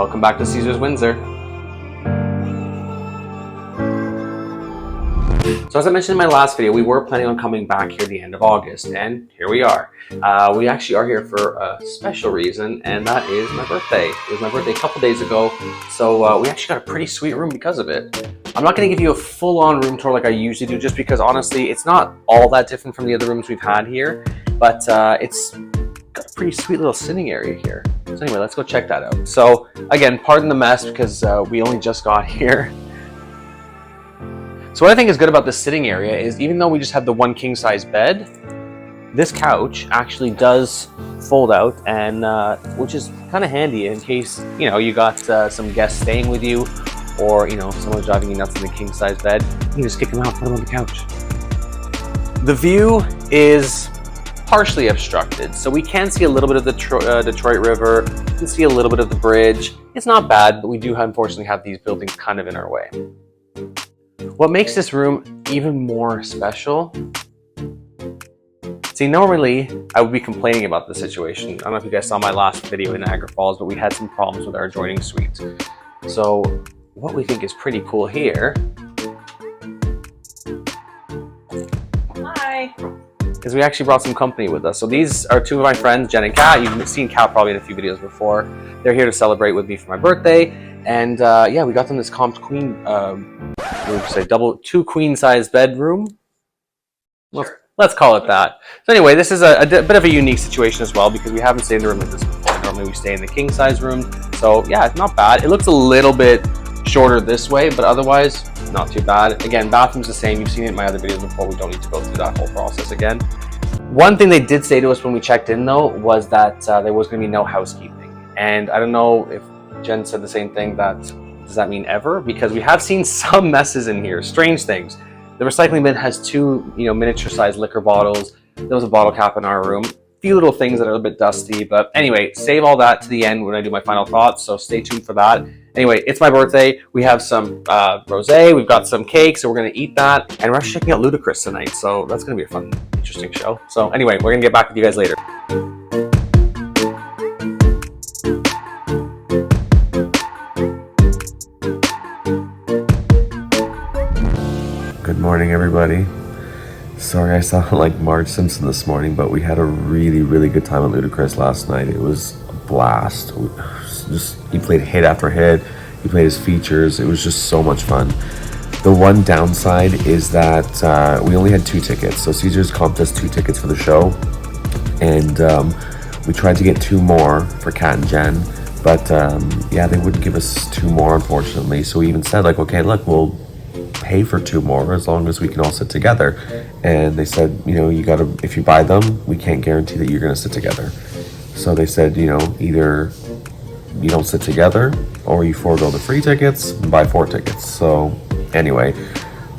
Welcome back to Caesars Windsor. So as I mentioned in my last video, we were planning on coming back here at the end of August, and here we are. We actually are here for a special reason, and that is my birthday. It was my birthday a couple days ago, so we actually got a pretty sweet room because of it. I'm not going to give you a full-on room tour like I usually do, just because honestly, it's not all that different from the other rooms we've had here, but it's got a pretty sweet little sitting area here. So anyway, let's go check that out. So again, pardon the mess because we only just got here. So what I think is good about this sitting area is even though we just have the one king size bed, this couch actually does fold out, and which is kind of handy in case, you know, you got some guests staying with you, or, you know, someone's driving you nuts in the king size bed. You can just kick them out, put them on the couch. The view is partially obstructed, so we can see a little bit of the Detroit River. We can see a little bit of the bridge. It's not bad, but we do unfortunately have these buildings kind of in our way. What makes this room even more special, see, normally I would be complaining about the situation. I don't know if you guys saw my last video in Niagara Falls, but we had some problems with our adjoining suite. So what we think is pretty cool here is we actually brought some company with us. So these are two of my friends, Jen and Kat. You've seen Kat probably in a few videos before. They're here to celebrate with me for my birthday. And yeah, we got them this comped queen, two queen size bedroom. Let's call it that. So anyway, this is a bit of a unique situation as well because we haven't stayed in a room like this before. Normally we stay in the king size room. So yeah, it's not bad. It looks a little bit shorter this way, but otherwise not too bad. Again, bathroom's the same. You've seen it in my other videos before. We don't need to go through that whole process again. One thing they did say to us when we checked in though was that there was going to be no housekeeping. And I don't know if Jen said the same thing, that does that mean ever? Because we have seen some messes in here, strange things. The recycling bin has two, you know, miniature sized liquor bottles. There was a bottle cap in our room. A few little things that are a bit dusty, but anyway, save all that to the end when I do my final thoughts, so stay tuned for that. Anyway, it's my birthday. We have some rosé, we've got some cake, so we're gonna eat that, and we're actually checking out Ludacris tonight, so that's gonna be a fun, interesting show. So anyway, we're gonna get back with you guys later. Good morning, everybody. Sorry I sound like Marge Simpson this morning, but we had a really good time at Ludacris last night. It was a blast. He played hit after hit. He played his features. It was just so much fun. The one downside is that we only had 2 tickets. So Caesars comped us 2 tickets for the show, and we tried to get 2 more for Kat and Jen, but yeah, they wouldn't give us 2 more, unfortunately. So we even said, like, okay, look, we'll pay for 2 more as long as we can all sit together. And they said, you know, you gotta, if you buy them, we can't guarantee that you're gonna sit together. So they said, you know, either you don't sit together or you forego the free tickets and buy 4 tickets. So anyway,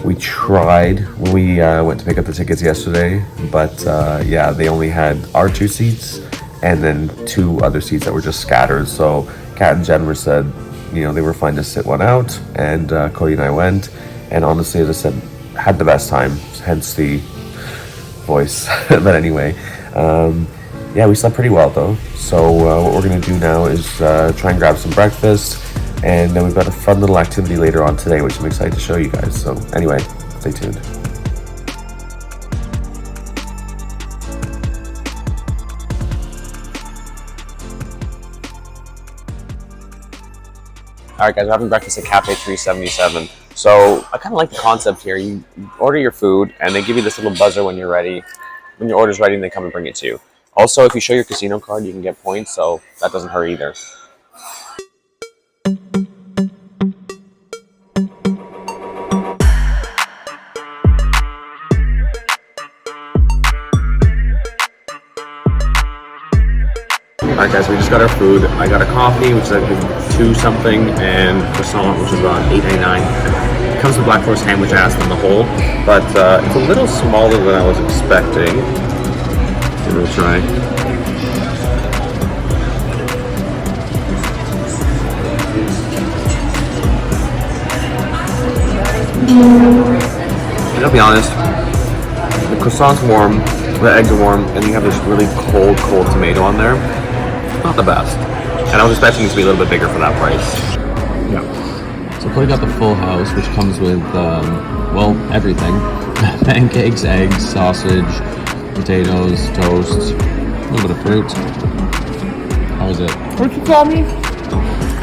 we tried when we went to pick up the tickets yesterday, but yeah, they only had our 2 seats and then 2 other seats that were just scattered. So Kat and Jen said, you know, they were fine to sit one out, and Cody and I went, and honestly, as I said, had the best time, hence the voice. But anyway, yeah, we slept pretty well though. So what we're gonna do now is try and grab some breakfast, and then we've got a fun little activity later on today, which I'm excited to show you guys. So anyway, stay tuned. All right, guys, we're having breakfast at Cafe 377. So I kind of like the concept here. You order your food, and they give you this little buzzer when you're ready. When your order's ready, and they come and bring it to you. Also, if you show your casino card, you can get points, so that doesn't hurt either. Alright guys, we just got our food. I got a coffee, which is I think 2 something, and croissant, which is about $8.99. It comes with Black Forest ham, which I asked on the whole, but it's a little smaller than I was expecting. Give it a try. I gotta be honest, the croissant's warm, the eggs are warm, and you have this really cold tomato on there. Not the best. And I was expecting it to be a little bit bigger for that price. Yeah. So Clay got the full house, which comes with, well, everything. Pancakes, eggs, sausage, potatoes, toast, a little bit of fruit. How was it? What'd you call me?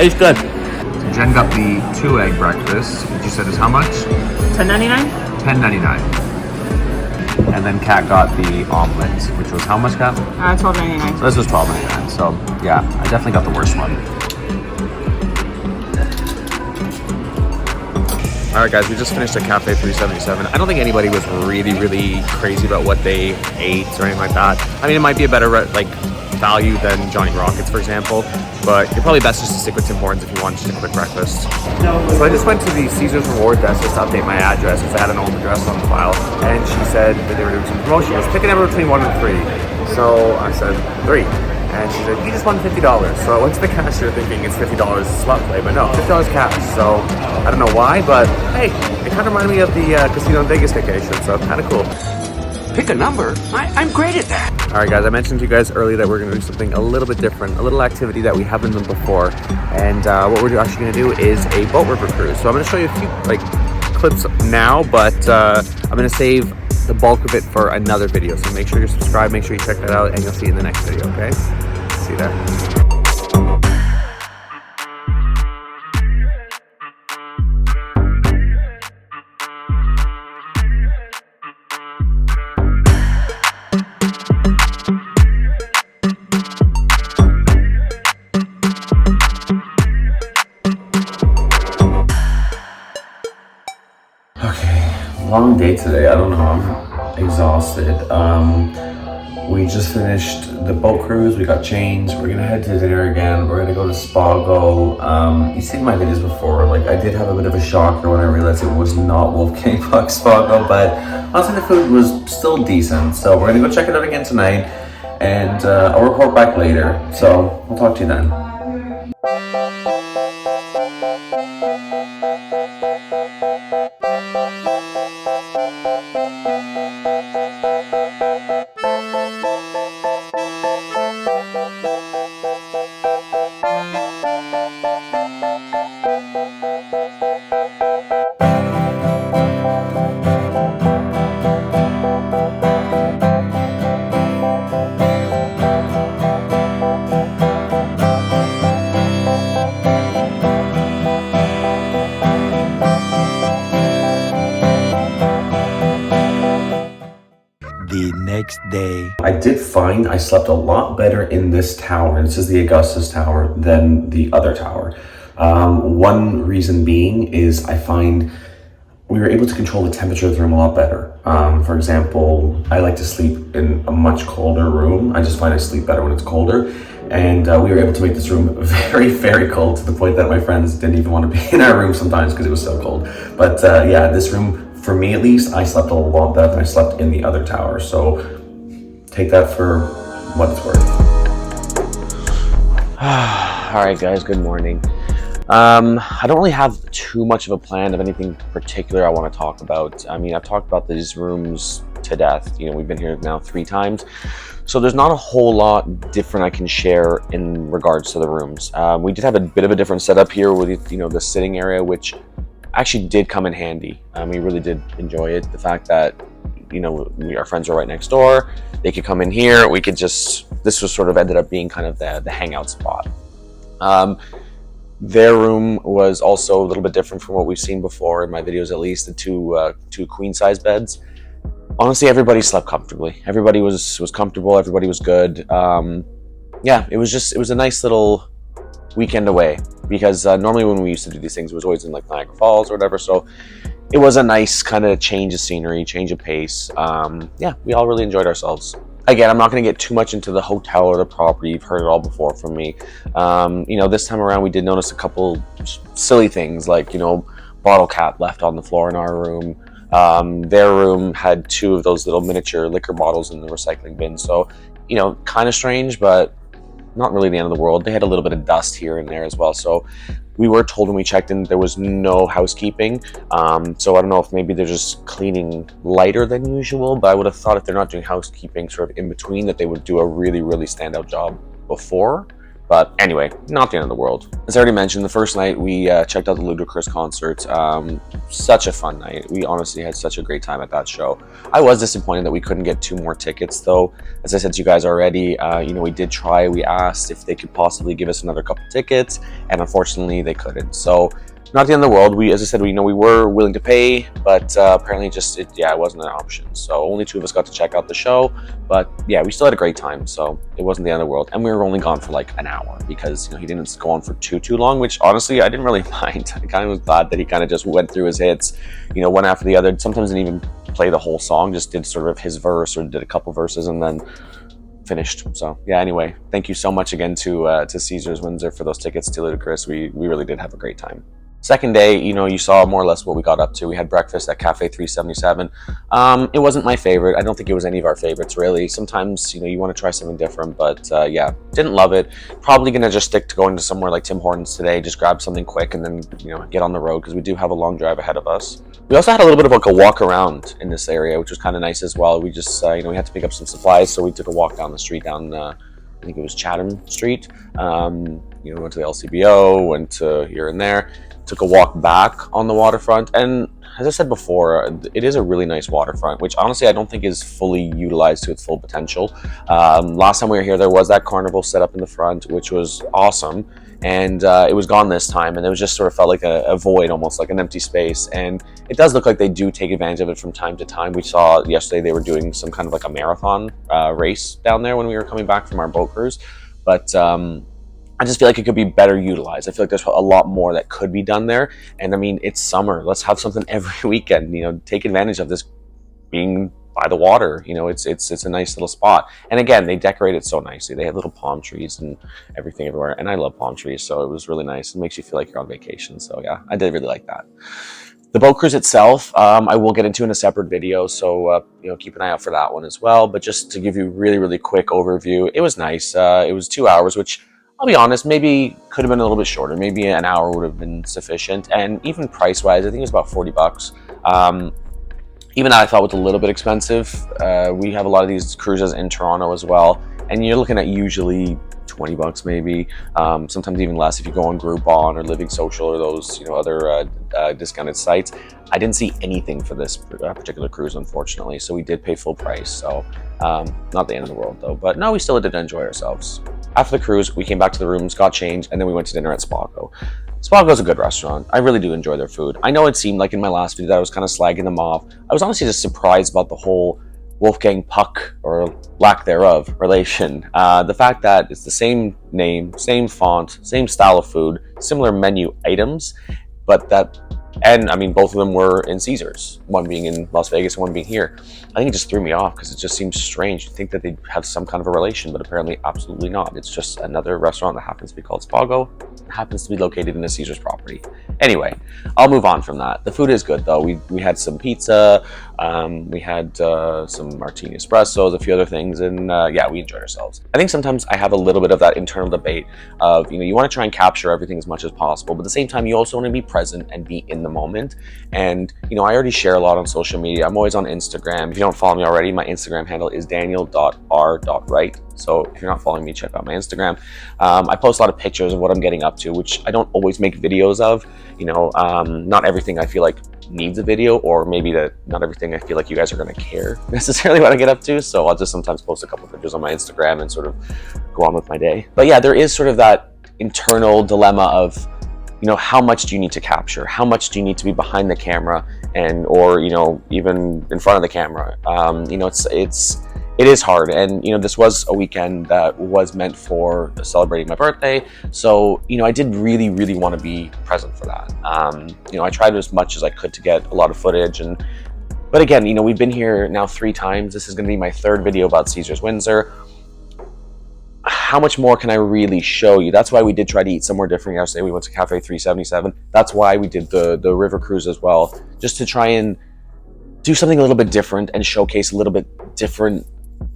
It's good. So Jen got the 2-egg breakfast, which you said is how much? $10.99? $10.99. And then Kat got the omelet, which was how much, Kat? $12.99. So this was $12.99. So yeah, I definitely got the worst one. All right, guys, we just finished at Cafe 377. I don't think anybody was really crazy about what they ate or anything like that. I mean, it might be a better like value than Johnny Rockets, for example, but you're probably best just to stick with Tim Hortons if you want just a quick breakfast. So I just went to the Caesars reward desk just to update my address because I had an old address on the file, and she said that they were doing some promotion. I was picking a number between 1 and 3, so I said 3. And she said, you just won $50. So I went to the cashier thinking it's $50 swap play, but no, $50 cash. So I don't know why, but hey, it kind of reminded me of the casino in Vegas vacation, so kind of cool. Pick a number. I'm great at that. All right, guys, I mentioned to you guys earlier that we're going to do something a little bit different, a little activity that we haven't done before. And what we're actually going to do is a boat river cruise. So I'm going to show you a few clips now, but I'm going to save the bulk of it for another video. So make sure you're subscribed, make sure you check that out, and you'll see it in the next video, okay? See you there. Long day today. I don't know. I'm exhausted. We just finished the boat cruise. We got changed. We're gonna head to dinner again. We're gonna go to Spago. You've seen my videos before. Like, I did have a bit of a shocker when I realized it was not Wolfgang Puck Spago, but honestly the food was still decent. So we're gonna go check it out again tonight, and I'll report back later. So we'll talk to you then. The next day. I did find I slept a lot better in this tower. This is the Augustus Tower than the other tower. One reason being is I find we were able to control the temperature of the room a lot better. For example, I like to sleep in a much colder room. I just find I sleep better when it's colder. And we were able to make this room very cold, to the point that my friends didn't even want to be in our room sometimes because it was so cold. But yeah, this room, for me at least, I slept a lot better than I slept in the other tower. So take that for what it's worth. All right, guys, good morning. I don't really have too much of a plan of anything particular I want to talk about. I mean, I've talked about these rooms to death. You know, we've been here now 3 times. So there's not a whole lot different I can share in regards to the rooms. We did have a bit of a different setup here with, you know, the sitting area, which actually did come in handy. We really did enjoy it. The fact that, you know, our friends are right next door. They could come in here. We could just, this was sort of ended up being kind of the hangout spot. Their room was also a little bit different from what we've seen before in my videos, at least. The two queen size beds. Honestly, everybody slept comfortably. Everybody was comfortable. Everybody was good. Yeah, it was a nice little weekend away, because normally when we used to do these things, it was always in like Niagara Falls or whatever. So it was a nice kind of change of scenery, change of pace. Yeah, we all really enjoyed ourselves. Again, I'm not going to get too much into the hotel or the property. You've heard it all before from me. You know, this time around we did notice a couple silly things, like, you know, bottle cap left on the floor in our room. Their room had 2 of those little miniature liquor bottles in the recycling bin. So, you know, kind of strange, but not really the end of the world. They had a little bit of dust here and there as well. So we were told when we checked in there was no housekeeping. So I don't know if maybe they're just cleaning lighter than usual, but I would have thought if they're not doing housekeeping sort of in between, that they would do a really standout job before. But anyway, not the end of the world. As I already mentioned, the first night we checked out the Ludacris concert. Such a fun night. We honestly had such a great time at that show. I was disappointed that we couldn't get 2 more tickets though. As I said to you guys already, we did try. We asked if they could possibly give us another couple tickets, and unfortunately they couldn't. So not the end of the world. As I said, we were willing to pay, but apparently it wasn't an option. So only 2 of us got to check out the show, but yeah, we still had a great time. So it wasn't the end of the world, and we were only gone for like an hour because he didn't go on for too long, which honestly I didn't really mind. I kind of was glad that he kind of just went through his hits, one after the other. Sometimes didn't even play the whole song, just did sort of his verse or did a couple verses and then finished. So yeah, anyway, thank you so much again to Caesars Windsor for those tickets to Ludacris. We really did have a great time. Second day, you saw more or less what we got up to. We had breakfast at Cafe 377. It wasn't my favorite. I don't think it was any of our favorites, really. Sometimes, you want to try something different, but yeah, didn't love it. Probably going to just stick to going to somewhere like Tim Hortons today, just grab something quick and then, get on the road because we do have a long drive ahead of us. We also had a little bit of like a walk around in this area, which was kind of nice as well. We just, we had to pick up some supplies, so we took a walk down the street I think it was Chatham Street. Went to the LCBO, went to here and there. Took a walk back on the waterfront, and as I said before, it is a really nice waterfront, which honestly I don't think is fully utilized to its full potential. Last time we were here, there was that carnival set up in the front, which was awesome, and it was gone this time, and it was just sort of felt like a void, almost like an empty space. And it does look like they do take advantage of it from time to time. We saw yesterday they were doing some kind of like a marathon race down there when we were coming back from our boat cruise, but I just feel like it could be better utilized. I feel like there's a lot more that could be done there. And I mean, it's summer. Let's have something every weekend, take advantage of this being by the water. It's a nice little spot. And again, they decorate it so nicely. They have little palm trees and everything everywhere. And I love palm trees, so it was really nice. It makes you feel like you're on vacation. So yeah, I did really like that. The boat cruise itself, I will get into in a separate video, so keep an eye out for that one as well. But just to give you a really, really quick overview, it was nice. It was 2 hours, which I'll be honest, maybe could have been a little bit shorter. Maybe an hour would have been sufficient. And even price-wise, I think it was about $40. Even that I thought was a little bit expensive. We have a lot of these cruises in Toronto as well, and you're looking at usually $20 maybe, sometimes even less if you go on Groupon or Living Social or those other discounted sites. I didn't see anything for this particular cruise, unfortunately, so we did pay full price. So not the end of the world though, but no, we still did enjoy ourselves. After the cruise, we came back to the rooms, got changed, and then we went to dinner at Spago. Spago's a good restaurant. I really do enjoy their food. I know it seemed like in my last video that I was kind of slagging them off. I was honestly just surprised about the whole Wolfgang Puck, or lack thereof, relation. The fact that it's the same name, same font, same style of food, similar menu items, and I mean, both of them were in Caesars, one being in Las Vegas and one being here. I think it just threw me off because it just seems strange. You'd think that they'd have some kind of a relation, but apparently absolutely not. It's just another restaurant that happens to be called Spago, happens to be located in a Caesars property. Anyway, I'll move on from that. The food is good though. We had some pizza, we had some martini espressos, a few other things, and yeah, we enjoyed ourselves. I think sometimes I have a little bit of that internal debate of, you want to try and capture everything as much as possible, but at the same time, you also want to be present and be in the moment. And I already share a lot on social media. I'm always on Instagram. If you don't follow me already, my Instagram handle is daniel.r.wright. So if you're not following me, check out my Instagram. I post a lot of pictures of what I'm getting up to, which I don't always make videos of. Not everything I feel like needs a video, or maybe not everything I feel like you guys are going to care necessarily what I get up to. So I'll just sometimes post a couple of pictures on my Instagram and sort of go on with my day. But yeah, there is sort of that internal dilemma of, how much do you need to capture? How much do you need to be behind the camera or even in front of the camera? It is hard. And, this was a weekend that was meant for celebrating my birthday. So, I did really, really want to be present for that. I tried as much as I could to get a lot of footage. But again, we've been here now 3 times. This is going to be my 3rd video about Caesars Windsor. How much more can I really show you? That's why we did try to eat somewhere different yesterday. We went to Cafe 377. That's why we did the river cruise as well, just to try and do something a little bit different and showcase a little bit different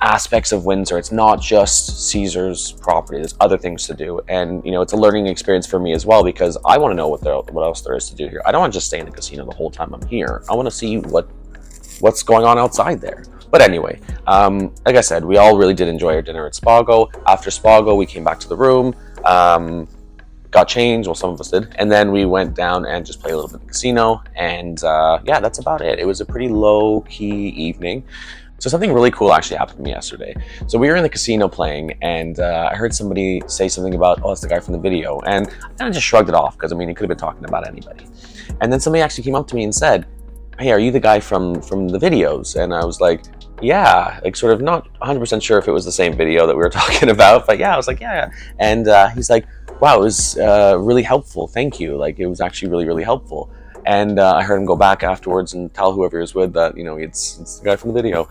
aspects of Windsor. It's not just Caesars property. There's other things to do, and it's a learning experience for me as well, because I want to know what else there is to do here. I don't want to just stay in the casino the whole time I'm here. I want to see what's going on outside there. But anyway, like I said, we all really did enjoy our dinner at Spago. After Spago, we came back to the room. got changed, well, some of us did, and then we went down and just played a little bit of the casino, and yeah, that's about it. It was a pretty low-key evening. So something really cool actually happened to me yesterday. So we were in the casino playing, and I heard somebody say something about, oh, that's the guy from the video, and I kind of just shrugged it off, because I mean, he could have been talking about anybody. And then somebody actually came up to me and said, hey, are you the guy from the videos? And I was like, yeah, like sort of not 100% sure if it was the same video that we were talking about, but yeah, I was like, yeah. And he's like, wow, it was really helpful, thank you. Like, it was actually really, really helpful. And I heard him go back afterwards and tell whoever he was with that, you know, it's the guy from the video.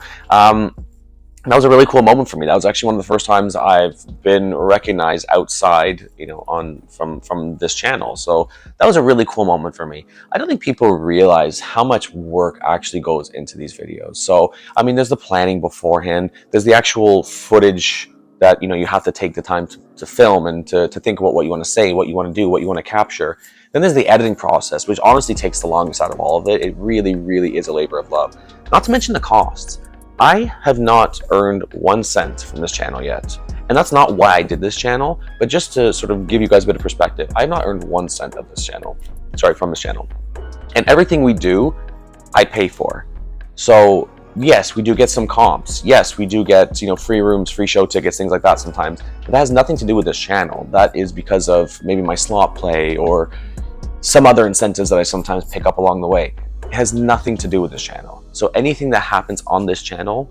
And that was a really cool moment for me. That was actually one of the first times I've been recognized outside, you know, from this channel. So that was a really cool moment for me. I don't think people realize how much work actually goes into these videos. So, I mean, there's the planning beforehand. There's the actual footage that, you know, you have to take the time to film and to think about what you want to say, what you want to do, what you want to capture. Then there's the editing process, which honestly takes the longest out of all of it. It really, really is a labor of love. Not to mention the costs. I have not earned 1 cent from this channel yet. And that's not why I did this channel, but just to sort of give you guys a bit of perspective, I have not earned 1 cent of this channel. Sorry, from this channel. And everything we do, I pay for. So yes, we do get some comps. Yes, we do get, you know, free rooms, free show tickets, things like that sometimes. But that has nothing to do with this channel. That is because of maybe my slot play or some other incentives that I sometimes pick up along the way. It has nothing to do with this channel. So anything that happens on this channel,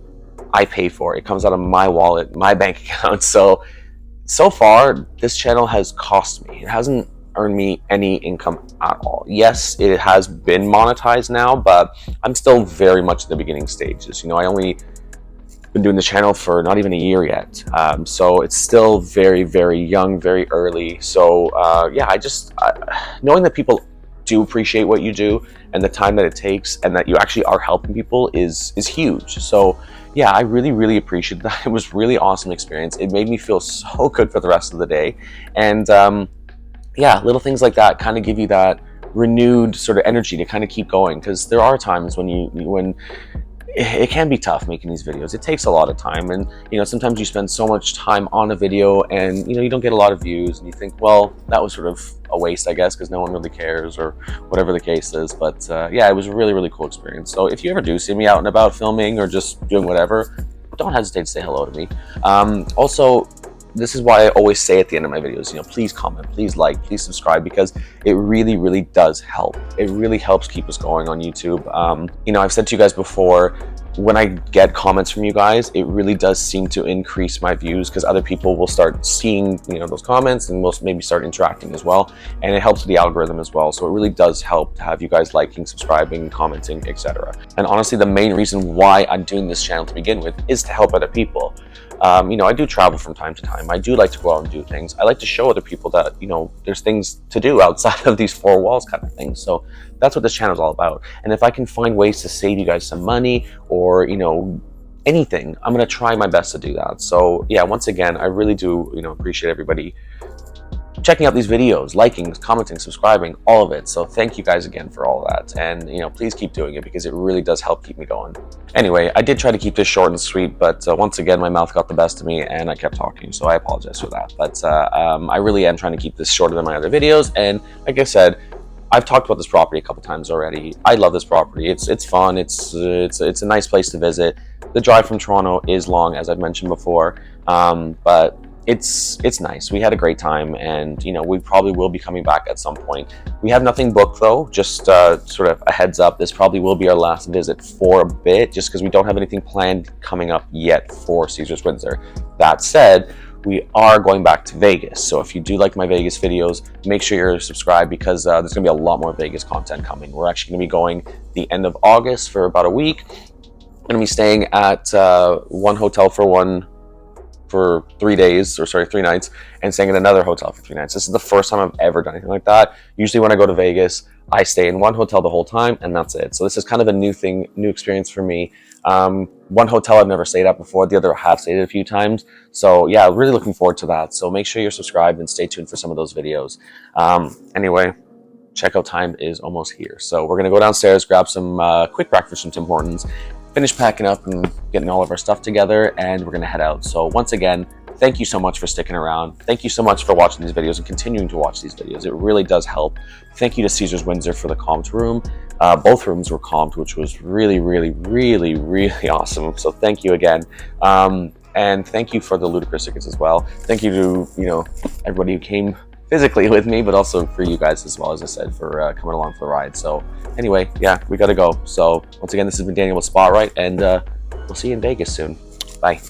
I pay for. It comes out of my wallet, my bank account. So far, this channel has cost me. It hasn't earned me any income at all. Yes, it has been monetized now, but I'm still very much in the beginning stages. You know, I only been doing the channel for not even a year yet. So it's still very, very young, very early. So yeah, knowing that people do appreciate what you do and the time that it takes and that you actually are helping people is huge. So yeah, I really, really appreciate that. It was really awesome experience. It made me feel so good for the rest of the day. And yeah, little things like that kind of give you that renewed sort of energy to kind of keep going, because there are times when it can be tough making these videos. It takes a lot of time, and you know, sometimes you spend so much time on a video and you know, you don't get a lot of views and you think, well, that was sort of a waste, I guess, because no one really cares or whatever the case is. But yeah, it was a really, really cool experience. So if you ever do see me out and about filming or just doing whatever, don't hesitate to say hello to me. Also, this is why I always say at the end of my videos, you know, please comment, please like, please subscribe, because it really, really does help. It really helps keep us going on YouTube. You know, I've said to you guys before, when I get comments from you guys, it really does seem to increase my views, because other people will start seeing, you know, those comments and will maybe start interacting as well. And it helps with the algorithm as well. So it really does help to have you guys liking, subscribing, commenting, etc. And honestly, the main reason why I'm doing this channel to begin with is to help other people. You know, I do travel from time to time. I do like to go out and do things. I like to show other people that, you know, there's things to do outside of these four walls kind of things. So that's what this channel is all about. And if I can find ways to save you guys some money or, you know, anything, I'm going to try my best to do that. So yeah, once again, I really do, you know, appreciate everybody checking out these videos, liking, commenting, subscribing, all of it. So thank you guys again for all that. And, you know, please keep doing it, because it really does help keep me going. Anyway, I did try to keep this short and sweet, but once again, my mouth got the best of me and I kept talking. So I apologize for that. But I really am trying to keep this shorter than my other videos. And like I said, I've talked about this property a couple times already. I love this property. It's fun. It's a nice place to visit. The drive from Toronto is long, as I've mentioned before, but it's nice. We had a great time, and you know, we probably will be coming back at some point. We have nothing booked though, just sort of a heads up, this probably will be our last visit for a bit, just because we don't have anything planned coming up yet for Caesars Windsor. That said, we are going back to Vegas, so if you do like my Vegas videos, make sure you're subscribed, because there's gonna be a lot more Vegas content coming. We're actually gonna be going the end of August for about a week. I'm gonna be staying at one hotel for 3 days, or sorry, 3 nights, and staying in another hotel for 3 nights. This is the first time I've ever done anything like that. Usually when I go to Vegas, I stay in one hotel the whole time, and that's it. So this is kind of a new thing, new experience for me. One hotel I've never stayed at before, the other I have stayed at a few times. So yeah, really looking forward to that. So make sure you're subscribed and stay tuned for some of those videos. Anyway, checkout time is almost here. So we're gonna go downstairs, grab some quick breakfast from Tim Hortons, finish packing up and getting all of our stuff together, and we're gonna head out. So once again, thank you so much for sticking around. Thank you so much for watching these videos and continuing to watch these videos. It really does help. Thank you to Caesars Windsor for the comped room. Both rooms were comped, which was really, really, really, really awesome. So thank you again. And thank you for the Ludacris tickets as well. Thank you to, you know, everybody who came physically with me, but also for you guys as well, as I said, for coming along for the ride. So anyway, yeah, we got to go. So once again, this has been Daniel with Spotlight, and we'll see you in Vegas soon. Bye.